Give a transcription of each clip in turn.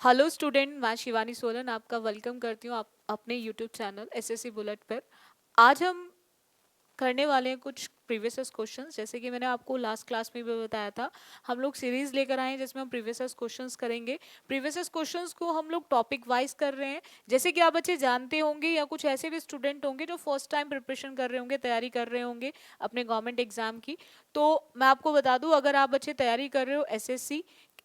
Hello student, मैं शिवानी सोलन आपका welcome करती हूँ आप अपने यूट्यूब चैनल एसएससी बुलेट पर। आज हम करने वाले हैं कुछ प्रीवियस क्वेश्चंस। जैसे कि मैंने आपको लास्ट क्लास में भी बताया था, हम लोग सीरीज लेकर आए हैं जिसमें हम प्रीवियस क्वेश्चंस करेंगे। प्रीवियस क्वेश्चंस को हम लोग टॉपिक वाइज कर रहे हैं। जैसे कि आप बच्चे जानते होंगे या कुछ ऐसे भी स्टूडेंट होंगे जो फर्स्ट टाइम प्रिपरेशन कर रहे होंगे, तैयारी कर रहे होंगे अपने गवर्नमेंट एग्जाम की। तो मैं आपको बता दूं, अगर आप बच्चे तैयारी कर रहे हो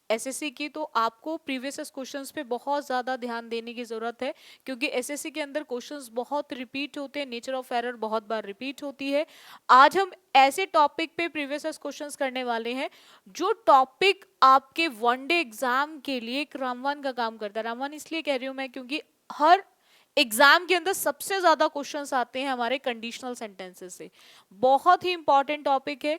एसएससी की, तो आपको प्रीवियस क्वेश्चंस पे बहुत ज़्यादा ध्यान देने की ज़रूरत है, क्योंकि एसएससी के अंदर क्वेश्चंस बहुत रिपीट होते हैं, नेचर ऑफ एरर बहुत बार रिपीट होती है। आज हम ऐसे टॉपिक पे प्रीवियस क्वेश्चंस करने वाले हैं जो टॉपिक आपके वनडे एग्जाम के लिए एक रामवन का काम करता है। रामवन इसलिए कह रही हूँ मैं क्योंकि हर एग्जाम के अंदर सबसे ज्यादा क्वेश्चंस आते हैं हमारे कंडीशनल सेंटेंसेस से। बहुत ही इंपॉर्टेंट टॉपिक है।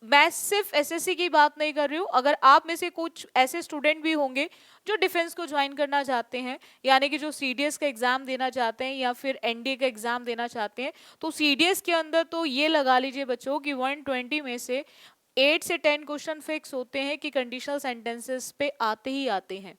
मैं सिर्फ एसएससी की बात नहीं कर रही हूँ, अगर आप में से कुछ ऐसे स्टूडेंट भी होंगे जो डिफेंस को ज्वाइन करना चाहते हैं, यानी कि जो सीडीएस का एग्जाम देना चाहते हैं या फिर एनडीए का एग्जाम देना चाहते हैं, तो सीडीएस के अंदर तो ये लगा लीजिए बच्चों कि 120 में से 8 से 10 क्वेश्चन फिक्स होते हैं कि कंडीशनल सेंटेंसेस पे आते ही आते हैं।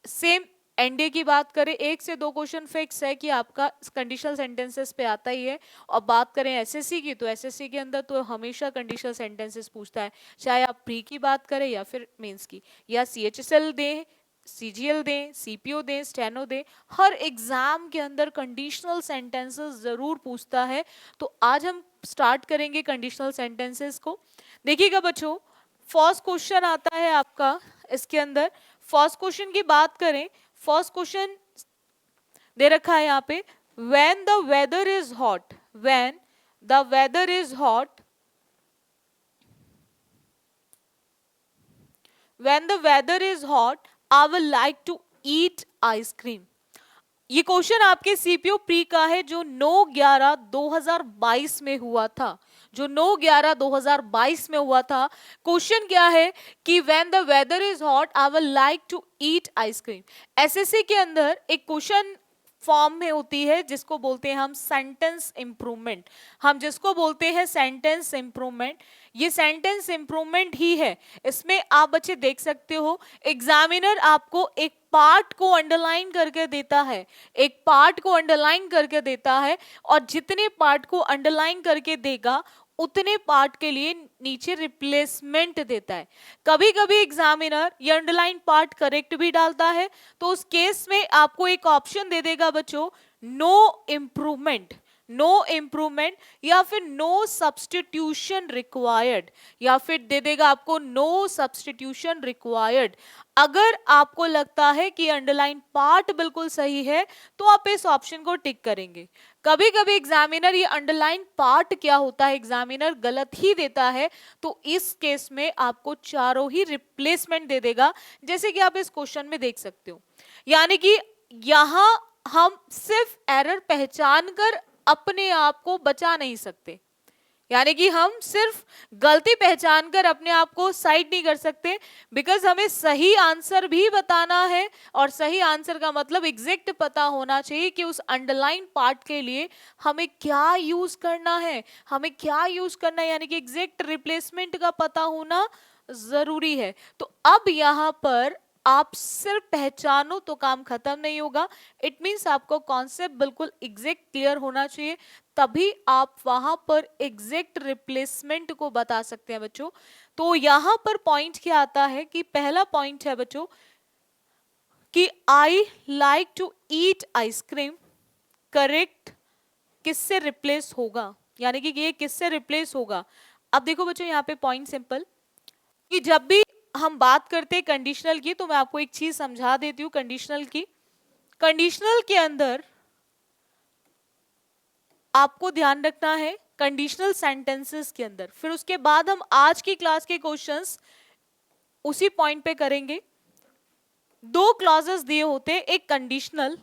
सेम एनडीए की बात करें, 1 से 2 क्वेश्चन फिक्स है कि आपका कंडीशनल सेंटेंसेस पे आता ही है। और बात करें एसएससी की, तो एसएससी के अंदर तो हमेशा कंडीशनल सेंटेंसेस पूछता है, चाहे आप प्री की बात करें या फिर मेंस की, या सीएचएसएल दें, सीजीएल दें, सीपीओ दें, स्टेनो दें, हर एग्जाम के अंदर कंडीशनल सेंटेंसेस जरूर पूछता है। तो आज हम स्टार्ट करेंगे कंडीशनल सेंटेंसेस को। देखिएगा बच्चों, फर्स्ट क्वेश्चन आता है आपका इसके अंदर। फर्स्ट क्वेश्चन की बात करें, फर्स्ट क्वेश्चन दे रखा है यहाँ पे, when the weather is hot, when the weather is hot, when the weather is hot I will like to eat ice cream. ये क्वेश्चन आपके सीपीओ प्री का है, जो 9/11/2022 में हुआ था, जो 9/11/2022 में हुआ था। क्वेश्चन क्या है कि when the weather is hot I will like to eat ice cream. SSC के अंदर एक क्वेश्चन फॉर्म में होती है जिसको बोलते हैं हम सेंटेंस इंप्रूवमेंट, हम जिसको बोलते हैं सेंटेंस इंप्रूवमेंट। ये सेंटेंस इंप्रूवमेंट ही है। इसमें आप बच्चे देख सकते हो, एग्जामिनर आपको एक पार्ट को अंडरलाइन करके देता है, एक पार्ट को अंडरलाइन करके देता है, और जितने पार्ट को अंडरलाइन करके देगा उतने पार्ट के लिए नीचे रिप्लेसमेंट देता है। कभी कभी एग्जामिनर ये अंडरलाइन पार्ट करेक्ट भी डालता है, तो उस केस में आपको एक ऑप्शन दे देगा बच्चों, नो इम्प्रूवमेंट, नो इम्प्रूवमेंट, या फिर नो सब्सटीट्यूशन रिक्वायर्ड, या फिर दे देगा आपको नो सब्सटीट्यूशन रिक्वायर्ड। अगर आपको लगता है कि अंडरलाइन पार्ट बिल्कुल सही है तो आप इस ऑप्शन को टिक करेंगे। कभी कभी एग्जामिनर ये अंडरलाइन पार्ट क्या होता है एग्जामिनर गलत ही देता है, तो इस केस में आपको चारों ही रिप्लेसमेंट दे देगा, जैसे कि आप इस क्वेश्चन में देख सकते हो। यानी कि यहां हम सिर्फ एरर पहचान कर अपने आप को बचा नहीं सकते, यानी कि हम सिर्फ गलती पहचान कर अपने आप को साइड नहीं कर सकते, बिकॉज हमें सही आंसर भी बताना है। और सही आंसर का मतलब एग्जैक्ट पता होना चाहिए कि उस अंडरलाइन पार्ट के लिए हमें क्या यूज करना है, हमें क्या यूज करना है, यानी कि एग्जैक्ट रिप्लेसमेंट का पता होना जरूरी है। तो अब यहां पर आप सिर्फ पहचानो तो काम खत्म नहीं होगा। इट मीन्स आपको कॉन्सेप्ट बिल्कुल एग्जैक्ट क्लियर होना चाहिए, तभी आप वहां पर एग्जैक्ट रिप्लेसमेंट को बता सकते हैं बच्चों। तो यहां पर पॉइंट क्या आता है कि पहला पॉइंट है बच्चों कि I like to eat ice cream, correct किससे रिप्लेस होगा, यानी कि ये किससे रिप्लेस होगा। अब देखो बच्चों, यहाँ पे पॉइंट सिंपल, कि जब भी हम बात करते हैं कंडीशनल की, तो मैं आपको एक चीज समझा देती हूँ कंडीशनल की। कंडीशनल के अंदर आपको ध्यान रखना है कंडीशनल सेंटेंसेस के अंदर, फिर उसके बाद हम आज की क्लास के क्वेश्चंस उसी पॉइंट पे करेंगे। दो क्लॉजेस दिए होते हैं, एक कंडीशनल,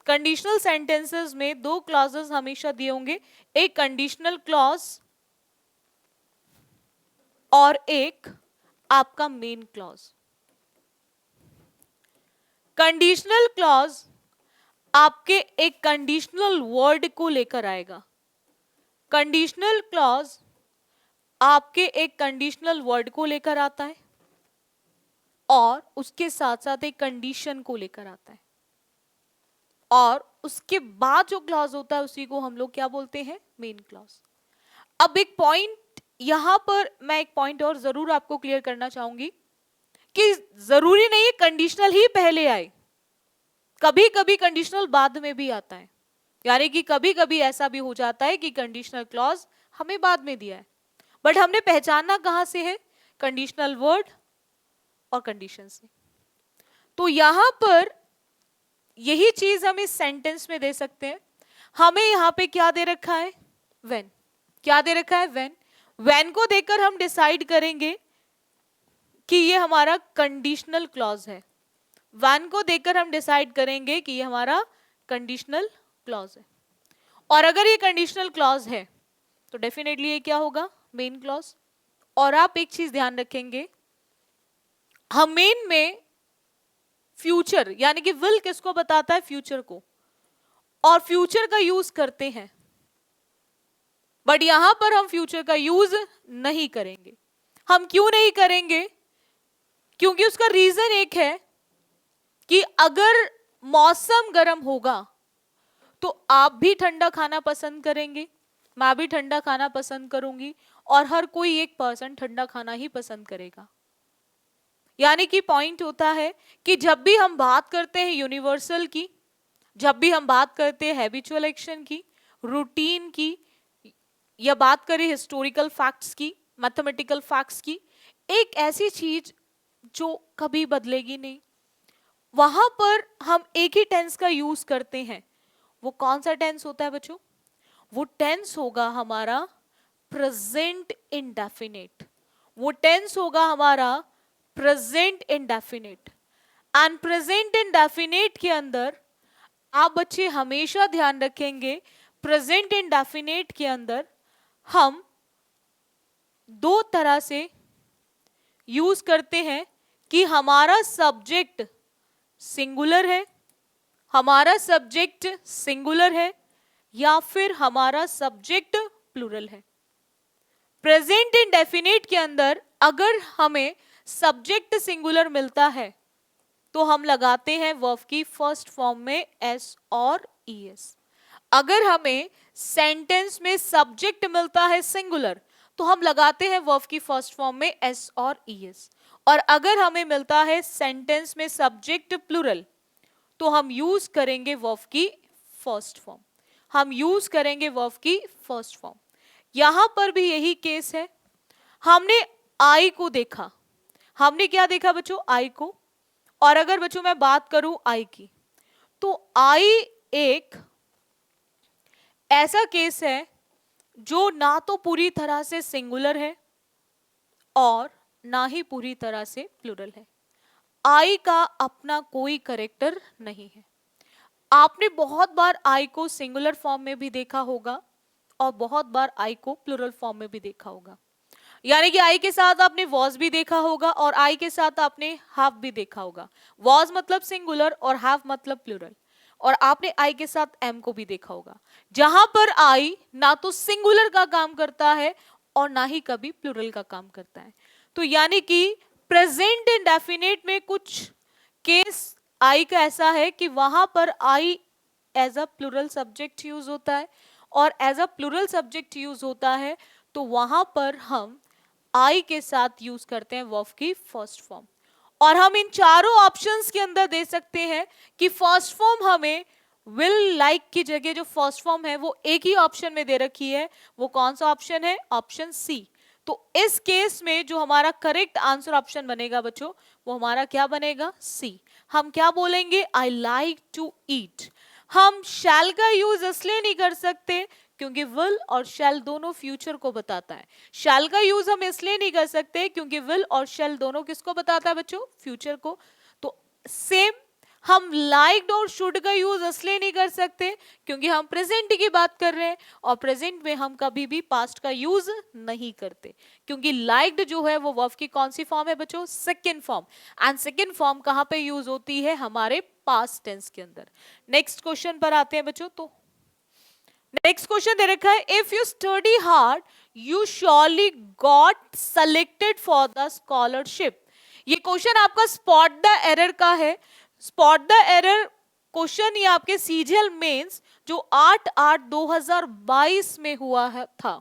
कंडीशनल सेंटेंसेस में दो क्लॉजेस हमेशा दिए होंगे, एक कंडीशनल क्लॉज और एक आपका मेन क्लॉज। कंडीशनल क्लॉज आपके एक कंडीशनल वर्ड को लेकर आएगा, कंडीशनल क्लॉज आपके एक कंडीशनल वर्ड को लेकर आता है। और उसके साथ साथ एक कंडीशन को लेकर आता है, और उसके बाद जो क्लॉज होता है उसी को हम लोग क्या बोलते हैं, मेन क्लॉज। अब एक पॉइंट यहां पर मैं एक पॉइंट और जरूर आपको क्लियर करना चाहूंगी कि जरूरी नहीं है कंडीशनल ही पहले आए, कभी कभी कंडीशनल बाद में भी आता है। यानी कि कभी कभी ऐसा भी हो जाता है कि कंडीशनल क्लॉज हमें बाद में दिया है, बट हमने पहचानना कहां से है, कंडीशनल वर्ड और कंडीशन से। तो यहां पर यही चीज हम इस सेंटेंस में दे सकते हैं। हमें यहां पे क्या दे रखा है, व्हेन। क्या दे रखा है, व्हेन। व्हेन को देकर हम डिसाइड करेंगे कि ये हमारा कंडीशनल क्लॉज है। व्हेन को देकर हम डिसाइड करेंगे कि ये हमारा कंडीशनल क्लॉज है। और अगर ये कंडीशनल क्लॉज है तो डेफिनेटली ये क्या होगा, मेन क्लॉज। और आप एक चीज ध्यान रखेंगे, हम मेन में फ्यूचर यानी कि विल किसको बताता है, फ्यूचर को, और फ्यूचर का यूज करते हैं, बट यहां पर हम फ्यूचर का यूज नहीं करेंगे। हम क्यों नहीं करेंगे, क्योंकि उसका रीजन एक है कि अगर मौसम गर्म होगा तो आप भी ठंडा खाना पसंद करेंगे, मैं भी ठंडा खाना पसंद करूंगी, और हर कोई एक पर्सन ठंडा खाना ही पसंद करेगा। यानी कि पॉइंट होता है कि जब भी हम बात करते हैं यूनिवर्सल की, जब भी हम बात करते हैं हैबिचुअल एक्शन की, रूटीन की, या बात करें हिस्टोरिकल फैक्ट्स की, मैथमेटिकल फैक्ट्स की, एक ऐसी चीज जो कभी बदलेगी नहीं, वहां पर हम एक ही टेंस का यूज करते हैं। वो कौन सा टेंस होता है बच्चों, वो टेंस होगा हमारा प्रेजेंट इंडेफिनिट। वो टेंस होगा हमारा present indefinite. And present indefinite के अंदर आप बच्चे हमेशा ध्यान रखेंगे, प्रेजेंट इंडेफिनिट के अंदर हम दो तरह से यूज करते हैं कि हमारा सब्जेक्ट सिंगुलर है, हमारा सब्जेक्ट सिंगुलर है, या फिर हमारा सब्जेक्ट प्लूरल है। प्रेजेंट इंडेफिनिट के अंदर अगर हमें सब्जेक्ट सिंगुलर मिलता है तो हम लगाते हैं वर्ब की फर्स्ट फॉर्म में एस और ईएस। अगर हमें सेंटेंस में सब्जेक्ट मिलता है सिंगुलर तो हम लगाते हैं वर्ब की फर्स्ट फॉर्म में एस और ईएस। और अगर हमें मिलता है सेंटेंस में सब्जेक्ट प्लूरल तो हम यूज करेंगे वर्ब की फर्स्ट फॉर्म, हम यूज करेंगे वर्ब की फर्स्ट फॉर्म। यहां पर भी यही केस है। हमने आई को देखा, हमने क्या देखा बच्चों, आई को। और अगर बच्चों मैं बात करूं आई की, तो आई एक ऐसा केस है जो ना तो पूरी तरह से सिंगुलर है और ना ही पूरी तरह से प्लूरल है। आई का अपना कोई करेक्टर नहीं है। आपने बहुत बार आई को सिंगुलर फॉर्म में भी देखा होगा और बहुत बार आई को प्लूरल फॉर्म में भी देखा होगा। यानी कि आई के साथ आपने वॉज भी देखा होगा और आई के साथ आपने हैव भी देखा होगा। वॉज मतलब सिंगुलर और हैव मतलब प्लूरल। और आपने आई के साथ एम को भी देखा होगा, जहां पर आई ना तो सिंगुलर का काम करता है और ना ही कभी प्लूरल का काम करता है। तो यानी कि प्रेजेंट इंडेफिनिट में कुछ केस आई का ऐसा है कि वहां पर I as a plural subject use होता है, और as a plural subject use होता है तो वहां पर हम आई के साथ यूज करते हैं वर्ब की फर्स्ट फॉर्म। और हम इन चारों ऑप्शंस के अंदर दे सकते हैं कि फर्स्ट फॉर्म हमें विल लाइक की जगह जो फर्स्ट फॉर्म है वो एक ही ऑप्शन में दे रखी है। वो कौन सा ऑप्शन है, ऑप्शन सी। तो इस केस में जो हमारा करेक्ट आंसर ऑप्शन बनेगा बच्चों, वो हमारा क्या बनेगा, सी। हम क्या बोलेंगे, आई लाइक टू ईट। हम शैल का यूज इसलिए नहीं कर सकते क्योंकि विल और शैल दोनों फ्यूचर को बताता है। शैल का यूज हम इसलिए नहीं कर सकते क्योंकि विल और शैल दोनों किसको बताता है बच्चों, फ्यूचर को। तो सेम हम लाइक्ड और शुड का यूज इसलिए नहीं कर सकते क्योंकि हम प्रेजेंट की बात कर रहे हैं और प्रेजेंट में हम कभी भी पास्ट का यूज नहीं करते, क्योंकि लाइक्ड जो है वो वर्ब की कौन सी फॉर्म है बच्चों, second form. And second form कहां पे यूज होती है, हमारे पास्ट टेंस के अंदर। नेक्स्ट क्वेश्चन पर आते हैं बच्चों। तो नेक्स्ट क्वेश्चन दे रखा है, if you study hard you surely got selected for the scholarship. ये क्वेश्चन आपका स्पॉट द एरर का है। स्पॉट द एरर क्वेश्चन ये आपके सीजीएल मेंस जो 8/8/2022 में हुआ है था,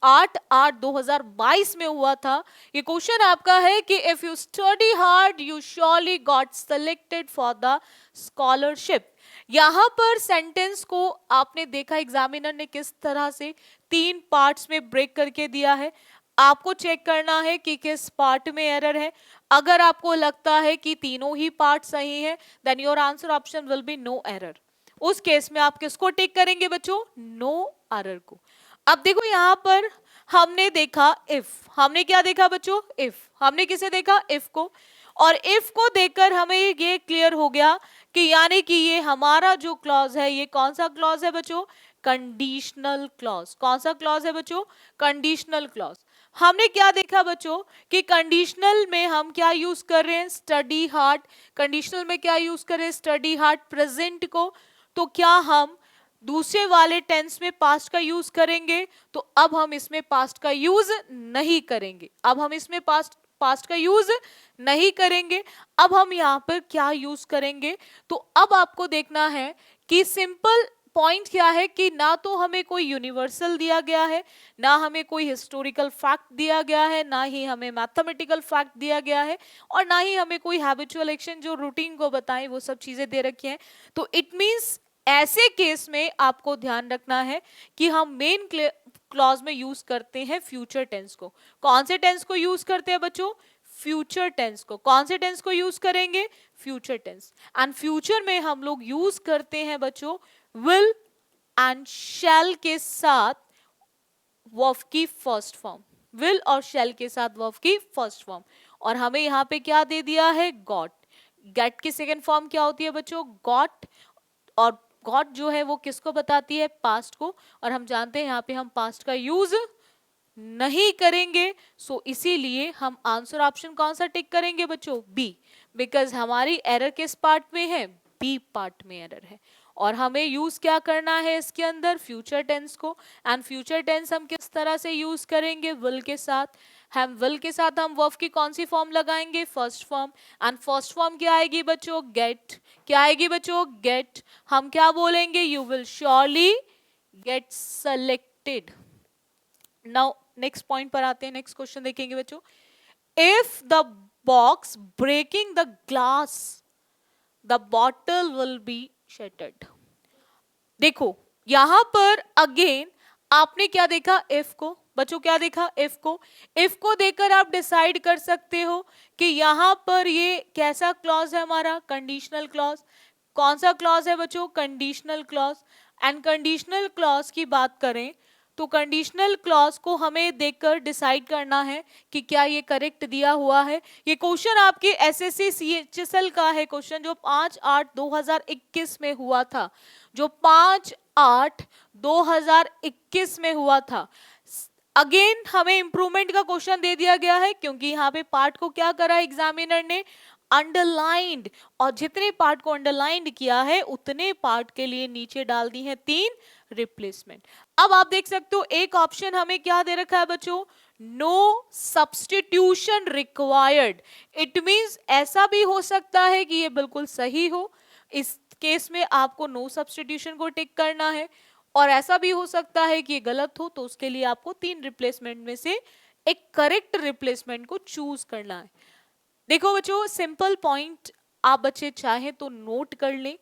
8/8/2022 में हुआ था। ये क्वेश्चन आपका है कि if you study hard you surely got selected for the scholarship. यहां पर सेंटेंस को आपने देखा एग्जामिनर ने किस तरह से 3 पार्ट्स में ब्रेक करके दिया है। आपको चेक करना है कि किस पार्ट में एरर है। अगर आपको लगता है कि तीनों ही पार्ट सही है then your answer option will be no error. उस केस में आप किसको टिक करेंगे बच्चों? नो एरर को। अब देखो यहां पर हमने देखा इफ, हमने क्या देखा बच्चों? इफ। हमने किसे देखा? इफ को। और इफ को देखकर हमें ये क्लियर हो गया कि यानी कि ये हमारा जो क्लॉज है ये कौन सा क्लॉज है बच्चों? Conditional clause. कौन सा क्लॉज है बच्चों? Conditional clause. हमने क्या देखा बच्चों कि कंडीशनल में हम क्या यूज कर रहे हैं? Study hard. कंडीशनल में क्या यूज कर रहे हैं? स्टडी हार्ड प्रेजेंट को। तो क्या हम दूसरे वाले टेंस में पास्ट का यूज करेंगे? तो अब हम इसमें पास्ट का यूज नहीं करेंगे। अब हम इसमें पास्ट का यूज नहीं करेंगे। अब हम यहां पर क्या यूज करेंगे? तो अब आपको देखना है कि सिंपल पॉइंट क्या है कि ना तो हमें कोई यूनिवर्सल दिया गया है, ना हमें कोई हिस्टोरिकल फैक्ट दिया गया है, ना ही हमें मैथमेटिकल फैक्ट दिया गया है, और ना ही हमें कोई हैबिचुअल एक्शन जो रूटीन को बताएं वो सब चीजें दे रखी हैं। तो इट मींस ऐसे केस में आपको ध्यान रखना है कि हम मेन क्लॉज में यूज करते हैं फ्यूचर टेंस को। कौन से टेंस को यूज करते हैं बच्चों? फ्यूचर टेंस को। कौन से टेंस को यूज करेंगे? Future tense. एंड फ्यूचर में हम लोग यूज करते हैं बच्चों विल एंड शैल के साथ वर्ब की फर्स्ट फॉर्म। विल और शैल के साथ वर्ब की फर्स्ट फॉर्म। और हमें यहां पे क्या दे दिया है? गॉट। गेट की सेकेंड फॉर्म क्या होती है बच्चों? गॉट। और गॉट जो है वो किसको बताती है? पास्ट को। और हम जानते हैं यहाँ पे हम पास्ट का यूज नहीं करेंगे। सो इसीलिए हम आंसर ऑप्शन कौन सा टिक करेंगे बच्चों? बी। बिकॉज हमारी एरर किस पार्ट में है? बी पार्ट में एरर है। और हमें यूज क्या करना है इसके अंदर? फ्यूचर टेंस को। एंड फ्यूचर टेंस हम किस तरह से यूज करेंगे? विल के साथ। हम विल के साथ हम वर्ब की कौन सी फॉर्म लगाएंगे? First form. And first form क्या आएगी बच्चों? गेट। क्या आएगी बच्चों? गेट। हम क्या बोलेंगे? You will surely get selected. Now next point पर आते हैं। नेक्स्ट क्वेश्चन देखेंगे बच्चों। If the box breaking the glass the bottle will be shattered। देखो यहां पर अगेन आपने क्या देखा? इफ को। बच्चों क्या देखा? इफ को। इफ को देखकर आप डिसाइड कर सकते हो कि यहां पर ये कैसा क्लॉज है हमारा? Conditional clause. कौन सा क्लॉज है बच्चों? Conditional clause. And conditional clause की बात करें तो कंडीशनल क्लॉज को हमें देखकर डिसाइड करना है कि क्या ये करेक्ट दिया हुआ है। ये क्वेश्चन आपके एसएससी सीएचएसएल का है क्वेश्चन जो 5/8/2021 में हुआ था। जो 5/8/2021 में हुआ था। अगेन हमें इंप्रूवमेंट का क्वेश्चन दे दिया गया है क्योंकि यहाँ पे पार्ट को क्या करा एग्जामिनर ने? अंडरलाइंड। और जितने पार्ट को अंडरलाइंड किया है उतने पार्ट के लिए नीचे डाल दी है 3 रिप्लेसमेंट। अब आप देख सकते हो एक ऑप्शन हमें क्या दे रखा है बच्चों? No substitution required. It means ऐसा भी हो सकता है कि ये बिल्कुल सही हो, इस केस में आपको नो सब्स्टिट्यूशन को टिक करना है, और ऐसा भी हो सकता है कि ये गलत हो तो उसके लिए आपको 3 रिप्लेसमेंट में से एक करेक्ट रिप्लेसमेंट को चूज करना है। देखो बच्चों सिंपल पॉइंट आप बच्चे चाहे तो नोट कर लें।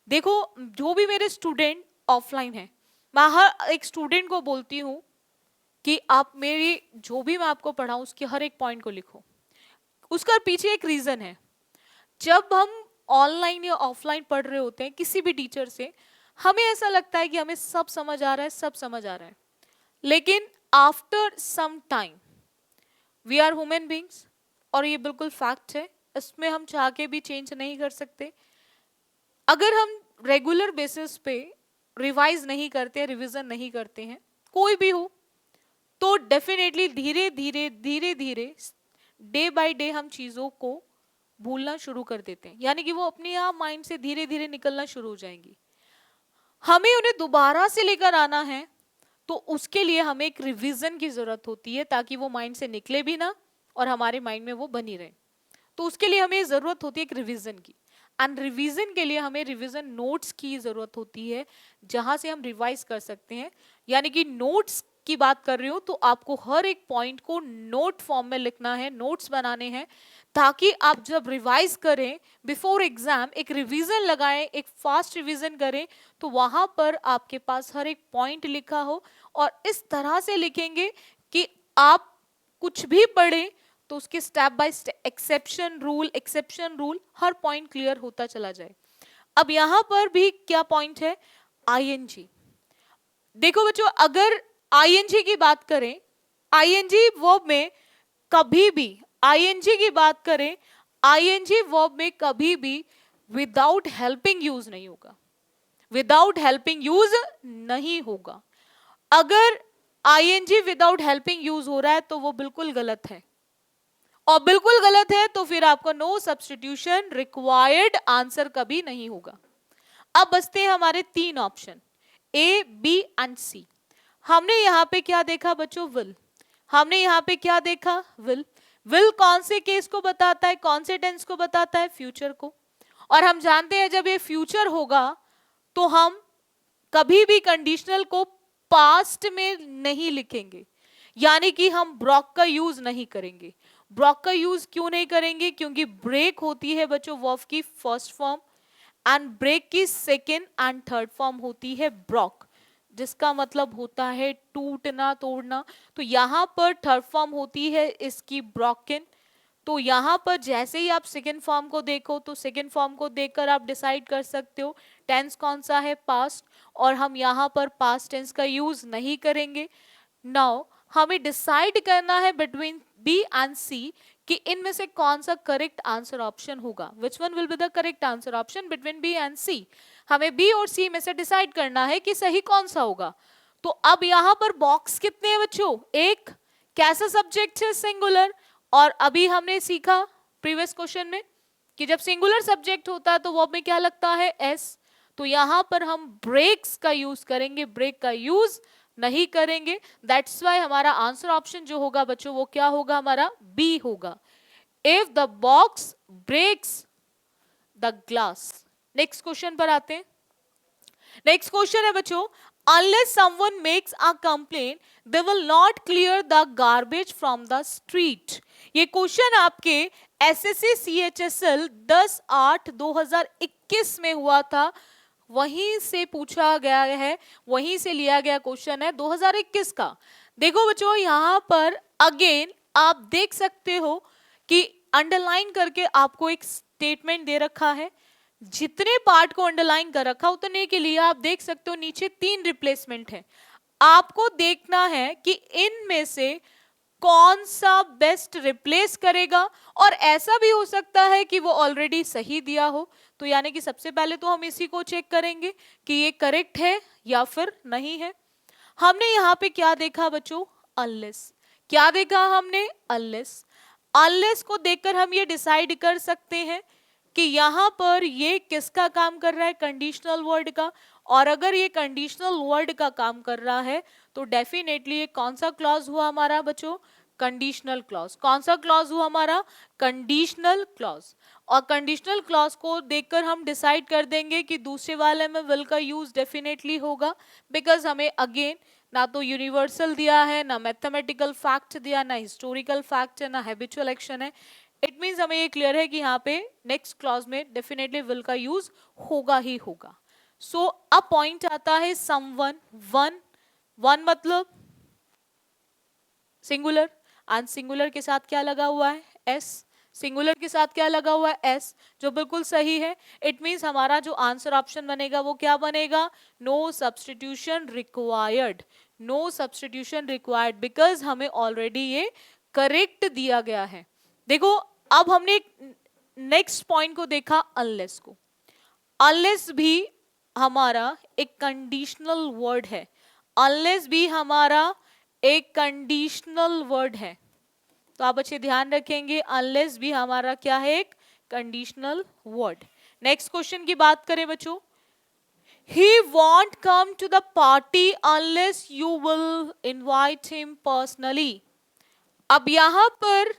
देखो जो भी मेरे स्टूडेंट ऑफलाइन है मैं हर एक स्टूडेंट को बोलती हूँ कि आप मेरी जो भी मैं आपको पढ़ाऊं उसके हर एक पॉइंट को लिखो। उसका पीछे एक रीजन है। जब हम ऑनलाइन या ऑफलाइन पढ़ रहे होते हैं किसी भी टीचर से हमें ऐसा लगता है कि हमें सब समझ आ रहा है, सब समझ आ रहा है, लेकिन after some time we are human beings और ये बिल्कुल फैक्ट है, इसमें हम चाह के भी चेंज नहीं कर सकते। अगर हम रेगुलर बेसिस पे रिवाइज नहीं करते, रिवीजन नहीं करते हैं कोई भी हो, तो डेफिनेटली धीरे धीरे धीरे धीरे डे बाय डे हम चीजों को भूलना शुरू कर देते हैं, यानी कि वो अपने आप माइंड से धीरे धीरे निकलना शुरू हो जाएंगी। हमें उन्हें दोबारा से लेकर आना है तो उसके लिए हमें एक रिवीजन की जरूरत होती है ताकि वो माइंड से निकले भी ना और हमारे माइंड में वो बनी रहे। तो उसके लिए हमें जरूरत होती है एक रिवीजन की, एंड रिवीजन के लिए हमें रिवीजन नोट्स की जरूरत होती है जहां से हम रिवाइज कर सकते हैं। यानी कि नोट्स की बात कर रही हूं तो आपको हर एक पॉइंट को नोट फॉर्म में लिखना है, नोट्स बनाने हैं, ताकि आप जब रिवाइज करें बिफोर एग्जाम एक रिवीजन लगाएं, एक फास्ट रिवीजन करें, तो वहां पर आपके पास हर एक पॉइंट लिखा हो। और इस तरह से लिखेंगे कि आप कुछ भी पढ़ें तो उसके step by step exception rule her point clear होता चला जाए। अब यहां पर भी क्या पॉइंट है, आईएनजी। देखो बच्चों, अगर आईएनजी की बात करें, आईएनजी वर्ब में कभी भी, आईएनजी की बात करें, आईएनजी वर्ब में कभी भी विदाउट हेल्पिंग यूज नहीं होगा, विदाउट हेल्पिंग यूज नहीं होगा। अगर आईएनजी विदाउट हेल्पिंग यूज हो रहा है तो वो बिल्कुल गलत है, और बिल्कुल गलत है तो फिर आपको नो सब्स्टिट्यूशन रिक्वायर्ड आंसर कभी नहीं होगा। अब बचते हैं हमारे तीन ऑप्शन, ए, बी एंड सी। हमने यहां पे क्या देखा बच्चों, विल। हमने यहां पे क्या देखा, विल। विल कौन से केस को बताता है, कौन से टेंस को बताता है, फ्यूचर को। और हम जानते हैं जब ये फ्यूचर होगा तो हम कभी भी कंडीशनल को पास्ट में नहीं लिखेंगे, यानी कि हम ब्रॉक का यूज नहीं करेंगे। ब्रॉक का यूज क्यों नहीं करेंगे, क्योंकि ब्रेक होती है बच्चों वर्ब की फर्स्ट फॉर्म, एंड ब्रेक की सेकेंड एंड थर्ड फॉर्म होती है ब्रॉक, जिसका मतलब होता है टूटना, तोड़ना। तो यहां पर थर्ड फॉर्म होती है इसकी ब्रोकन। तो यहां पर जैसे ही आप सेकेंड फॉर्म को देखो तो सेकेंड फॉर्म को देखकर आप डिसाइड कर सकते हो टेंस कौन सा है, पास्ट, और हम यहां पर पास्ट टेंस का यूज नहीं करेंगे। नाउ हमें डिसाइड करना है बिटवीन बी एंड सी कि इनमें से कौन सा करेक्ट आंसर ऑप्शन होगा, which one will be the correct answer option between B and C. हमें बी और सी में से डिसाइड करना है कि सही कौन सा होगा। तो अब यहां पर बॉक्स कितने हैं बच्चों, एक। कैसा सब्जेक्ट है, सिंगुलर। और अभी हमने सीखा प्रीवियस क्वेश्चन में कि जब सिंगुलर सब्जेक्ट होता है तो वर्ब में क्या लगता है, एस। तो यहां पर हम ब्रेक्स का यूज करेंगे, ब्रेक का यूज नहीं करेंगे। दैट्स वाई हमारा आंसर ऑप्शन जो होगा बच्चों वो क्या होगा, हमारा बी होगा। If the box breaks the glass. Next question पर आते हैं। नेक्स्ट क्वेश्चन है बच्चों, unless someone makes a complaint they will not clear the garbage from the street। ये क्वेश्चन आपके एसएससी सीएचएसएल 10/8/2021 में हुआ था, वहीं से पूछा गया है, वहीं से लिया गया क्वेश्चन है 2021 का। देखो बच्चों यहां पर अगेन आप देख सकते हो कि अंडरलाइन करके आपको एक स्टेटमेंट दे रखा है। जितने पार्ट को अंडरलाइन कर रखा उतने के लिए आप देख सकते हो नीचे 3 रिप्लेसमेंट है। आपको देखना है कि इनमें से कौन सा बेस्ट रिप्लेस करेगा, और ऐसा भी हो सकता है कि वो ऑलरेडी सही दिया हो। तो यानी कि सबसे पहले तो हम इसी को चेक करेंगे कि ये करेक्ट है या फिर नहीं है। हमने यहां पे क्या देखा बच्चों, अनलेस। क्या देखा हमने, अनलेस। अनलेस को देखकर हम ये डिसाइड कर सकते हैं कि यहां पर ये किसका काम कर रहा है, कंडीशनल वर्ड का। और अगर ये कंडीशनल वर्ड का काम कर रहा है तो डेफिनेटली ये कौन सा क्लॉज हुआ हमारा बच्चों, कंडीशनल क्लॉज। कौन सा क्लॉज हुआ हमारा, कंडीशनल क्लॉज। और कंडीशनल क्लॉज को देखकर हम डिसाइड कर देंगे कि दूसरे वाले में विल का यूज डेफिनेटली होगा, बिकॉज हमें अगेन ना तो यूनिवर्सल दिया है, ना मैथमेटिकल फैक्ट दिया, ना हिस्टोरिकल फैक्ट है, ना हैबिचुअल एक्शन है। इट मीन्स हमें ये क्लियर है कि यहाँ पे नेक्स्ट क्लॉज में डेफिनेटली विल का यूज होगा ही होगा। सो अब पॉइंट आता है समवन, वन। वन मतलब सिंगुलर, एंड सिंगुलर के साथ क्या लगा हुआ है, एस। सिंगुलर के साथ क्या लगा हुआ है, एस, जो बिल्कुल सही है। इट मीन्स हमारा जो आंसर ऑप्शन बनेगा वो क्या बनेगा, no substitution required. No substitution required because हमें ऑलरेडी ये करेक्ट दिया गया है। देखो अब हमने नेक्स्ट पॉइंट को देखा, अनलेस को। अनलेस भी हमारा एक कंडीशनल वर्ड है, अनलेस भी हमारा एक कंडीशनल वर्ड है। तो आप अच्छे ध्यान रखेंगे, अनलेस भी हमारा क्या है, एक कंडीशनल वर्ड। नेक्स्ट क्वेश्चन की बात करें बच्चों, he won't come to the party unless you will invite him personally। अब यहां पर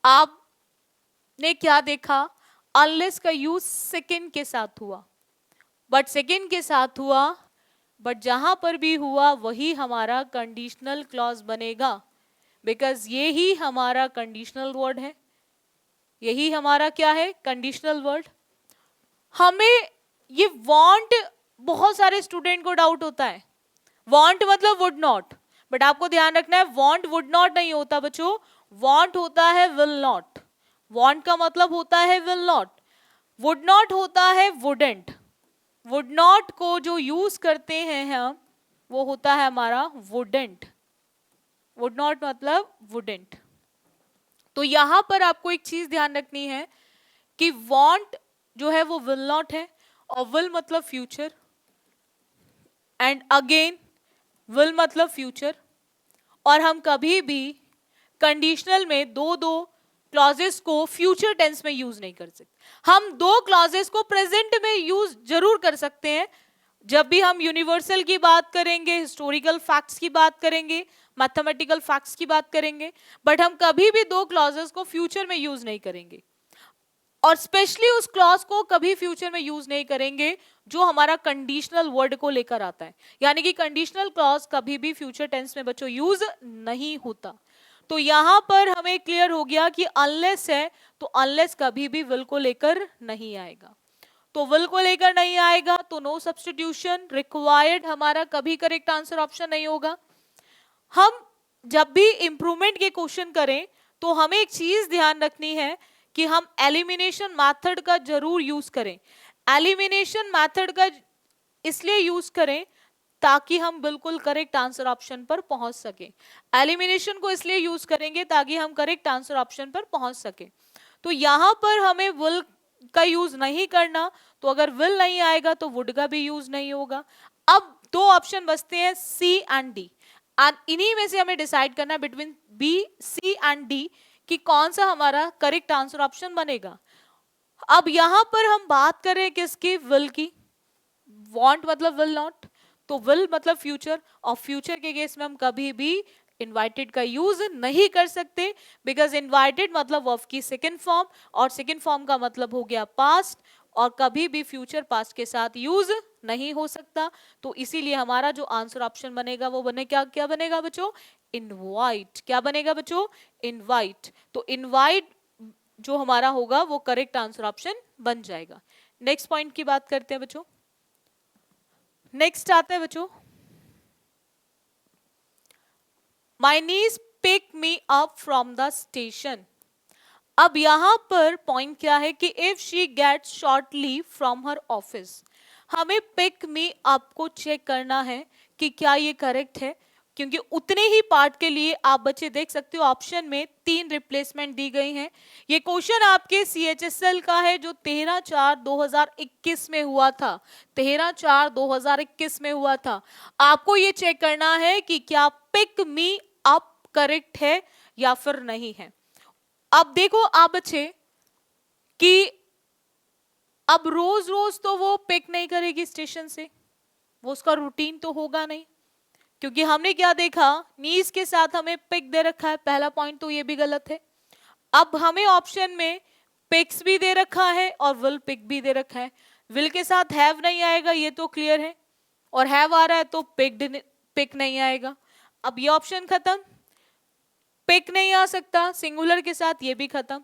आप ने क्या देखा, अनलेस का यूज सेकंड के साथ हुआ, बट सेकंड के साथ हुआ, बट जहां पर भी हुआ वही हमारा कंडीशनल क्लॉज बनेगा, बिकॉज ये ही हमारा कंडीशनल वर्ड है, यही हमारा क्या है, कंडीशनल वर्ड। हमें ये वांट, बहुत सारे स्टूडेंट को डाउट होता है, वांट मतलब वुड नॉट, बट आपको ध्यान रखना है वांट वुड नॉट नहीं होता बच्चों, वांट होता है विल नॉट, वांट का मतलब होता है विल नॉट, वुड नॉट होता है वुडेंट, वुड नॉट को जो यूज करते हैं हम वो होता है हमारा वुडेंट, वुड नॉट मतलब वुडेंट। तो यहां पर आपको एक चीज ध्यान रखनी है कि वांट जो है वो विल नॉट है, और विल मतलब फ्यूचर, एंड अगेन विल मतलब फ्यूचर, और हम कभी भी कंडीशनल में दो दो क्लॉजेस को फ्यूचर टेंस में यूज नहीं कर सकते। हम दो क्लॉजेस को प्रेजेंट में यूज जरूर कर सकते हैं, जब भी हम यूनिवर्सल की बात करेंगे, हिस्टोरिकल फैक्ट्स की बात करेंगे, मैथमेटिकल फैक्ट्स की बात करेंगे, बट हम कभी भी दो क्लॉजेस को फ्यूचर में यूज नहीं करेंगे, और स्पेशली उस क्लॉज को कभी फ्यूचर में यूज नहीं करेंगे जो हमारा कंडीशनल वर्ड को लेकर आता है, यानी कि कंडीशनल क्लॉज कभी भी फ्यूचर टेंस में बच्चों यूज नहीं होता। तो यहां पर हमें क्लियर हो गया कि अनलेस है तो अनलेस कभी भी विल को लेकर नहीं आएगा, तो विल को लेकर नहीं आएगा तो नो सब्स्टिट्यूशन रिक्वायर्ड, हमारा कभी करेक्ट आंसर ऑप्शन नहीं होगा। हम जब भी इंप्रूवमेंट के क्वेश्चन करें तो हमें एक चीज ध्यान रखनी है कि हम एलिमिनेशन मेथड का जरूर यूज करें, एलिमिनेशन मेथड का इसलिए यूज करें ताकि हम बिल्कुल करेक्ट आंसर ऑप्शन पर पहुंच सके, एलिमिनेशन को इसलिए यूज करेंगे ताकि हम करेक्ट आंसर ऑप्शन पर पहुंच सके। तो यहां पर हमें विल का यूज नहीं करना, तो अगर विल नहीं आएगा तो वुड का भी यूज नहीं होगा। अब दो ऑप्शन बचते हैं सी एंड डी, एंड इन्हीं में से हमें डिसाइड करना है between B C and D कि कौन सा हमारा करेक्ट आंसर ऑप्शन बनेगा। अब यहां पर हम बात करें किसकी, विल की, वांट मतलब विल नॉट, तो विल मतलब फ्यूचर, और फ्यूचर के केस में हम कभी भी इनवाइटेड का यूज नहीं कर सकते, बिकॉज इनवाइटेड मतलब वर्ब की सेकंड फॉर्म, और सेकंड फॉर्म का मतलब हो गया पास्ट, और कभी भी फ्यूचर पास्ट के साथ यूज नहीं हो सकता। तो इसीलिए हमारा जो आंसर ऑप्शन बनेगा वो बने क्या, क्या बनेगा बच्चों, इनवाइट, क्या बनेगा बच्चों, इनवाइट। तो इनवाइट जो हमारा होगा वो करेक्ट आंसर ऑप्शन बन जाएगा। नेक्स्ट पॉइंट की बात करते हैं बच्चों, नेक्स्ट आता है बच्चों, my niece pick me up from the station. अब यहां पर पॉइंट क्या है कि if she gets short leave from her office, हमें पिक मी अप को चेक करना है कि क्या ये करेक्ट है, क्योंकि उतने ही पार्ट के लिए आप बच्चे देख सकते हो ऑप्शन में 3 रिप्लेसमेंट दी गई हैं। ये क्वेश्चन आपके CHSL का है जो 13/4/2021 में हुआ था, 13/4/2021 में हुआ था। आपको ये चेक करना है कि क्या पिक मी अप करेक्ट है या फिर नहीं है। अब देखो आप बच्चे कि अब रोज रोज तो वो पिक नहीं करेगी स्टेशन से, वो उसका रूटीन तो होगा नहीं, क्योंकि हमने क्या देखा, नीज के साथ हमें पिक दे रखा है, पहला पॉइंट तो ये भी गलत है। अब हमें ऑप्शन में पिक्स भी दे रखा है और विल पिक भी दे रखा है, विल के साथ हैव नहीं आएगा ये तो क्लियर है, और हैव आ रहा है तो पिक नहीं आएगा। अब ये ऑप्शन खत्म, पिक नहीं आ सकता सिंगुलर के साथ, ये भी खत्म।